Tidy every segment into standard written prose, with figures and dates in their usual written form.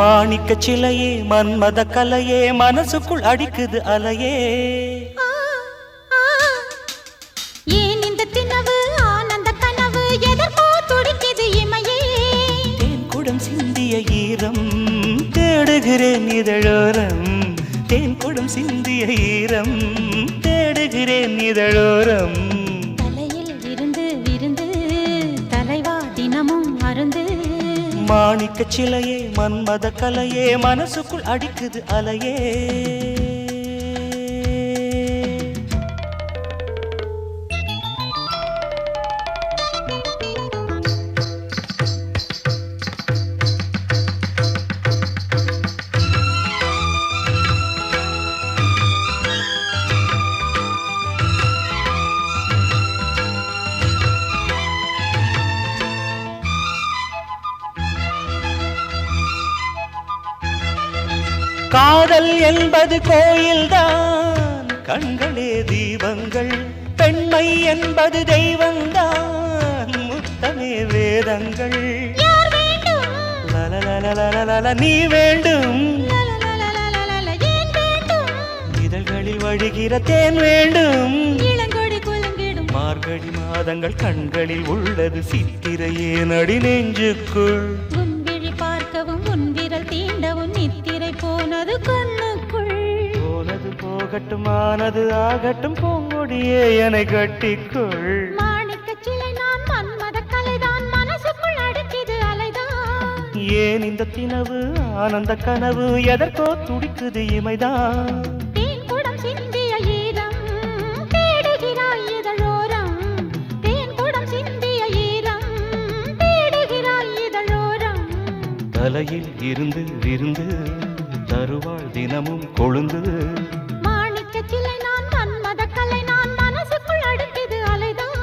மாணிக்க சிலையே மன்மத கலையே மனசுக்குள் அடிக்குது அலையே. ஏன் இந்த தினவு ஆனந்த கனவு எதற்கோ துடிக்குது இமையே. தேன் குடம் சிந்திய ஈரம் தேடுகிறேன் இதழோரம். தேன் குடம் சிந்திய ஈரம் தேடுகிறேன் இதழோரம். தலையில் இருந்து விருந்து தலைவா தினமும் அருந்து. மாணிக்க சிலையே மன்மத கலையே மனசுக்குள் அடிக்குது அலையே. காதல் என்பது கோயில்தான், கண்களே தீபங்கள். பெண்மை என்பது தெய்வந்தான், முத்தமே வேதங்கள். லலலலலலல நீ வேண்டும், இதழ்களில் வழிகிற தேன் வேண்டும். மார்கழி மாதங்கள் கண்களில் உள்ளது சித்திரையே நடி நெஞ்சுக்குள். பார்க்கவும் உன் விரல் தீண்டவும் நித்திரை போனது கண்ணுக்குள். போனது போகட்டும் ஆனது ஆகட்டும் பூங்கொடியே என்னை கட்டிக்குள். மாணிக்க சிலை நான் மன்மத கலைதான் மனசுக்குள் அடிக்குது அலைதான். ஏன் இந்த தினவு ஆனந்த கனவு எதற்கோ துடிக்குது இமைதான். தேன் குடம் சிந்திய ஈரம் தேடுகிறாய் இதழோரம். தேன் குடம் சிந்திய ஈரம் தேடுகிறாய் இதழோரம். தலையில் இருந்து விருந்து தருவாள் தினமும் கொழுந்து. மாணிக்க சிலை நான் மன்மத கலை நான் மனசுக்குள் அடிக்குது அலைதான்.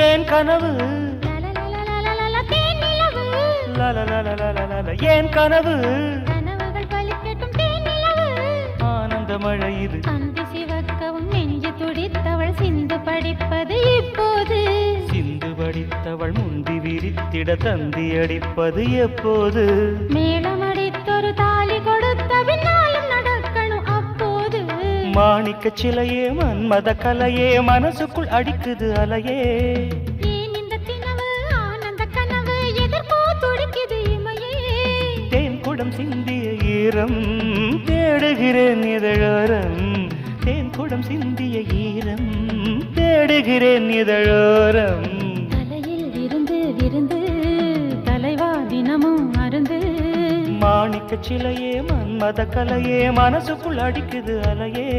ஏன் கனவு ஏன் கனவு கனவுகள் பலிக்கட்டும் தேனிலவு. ஆனந்த மழை இது அந்தி சிவக்கவும் நெஞ்சு துடித்தவள் சிந்து படிப்பது இப்போது. சிந்து படித்தவள் முந்தி விரித்திட தந்தி அடிப்பது எப்போது. மேளமடித்தொரு தாலி கொடுத்த பின்னாலும் நடக்கணும் அப்போது. மாணிக்க சிலையே மன்மத கலையே மனசுக்குள் அடிக்குது அலையே. ஏன் இந்த தினவு ஆனந்த கனவு எதற்கோ துடிக்குது இமையே. தேன் குடம் சிந்திய ஈரம் தேடுகிறேன் இதழோரம். தேன் குடம் சிந்திய ஈரம் தேடுகிறேன் இதழோரம். தலையில் இருந்து விருந்து தலைவா தினமும் அருந்து. மாணிக்க சிலையே மன்மத கலையே மனசுக்குள் அடிக்குது அலையே.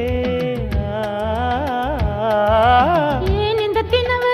ஏன் இந்த தினவு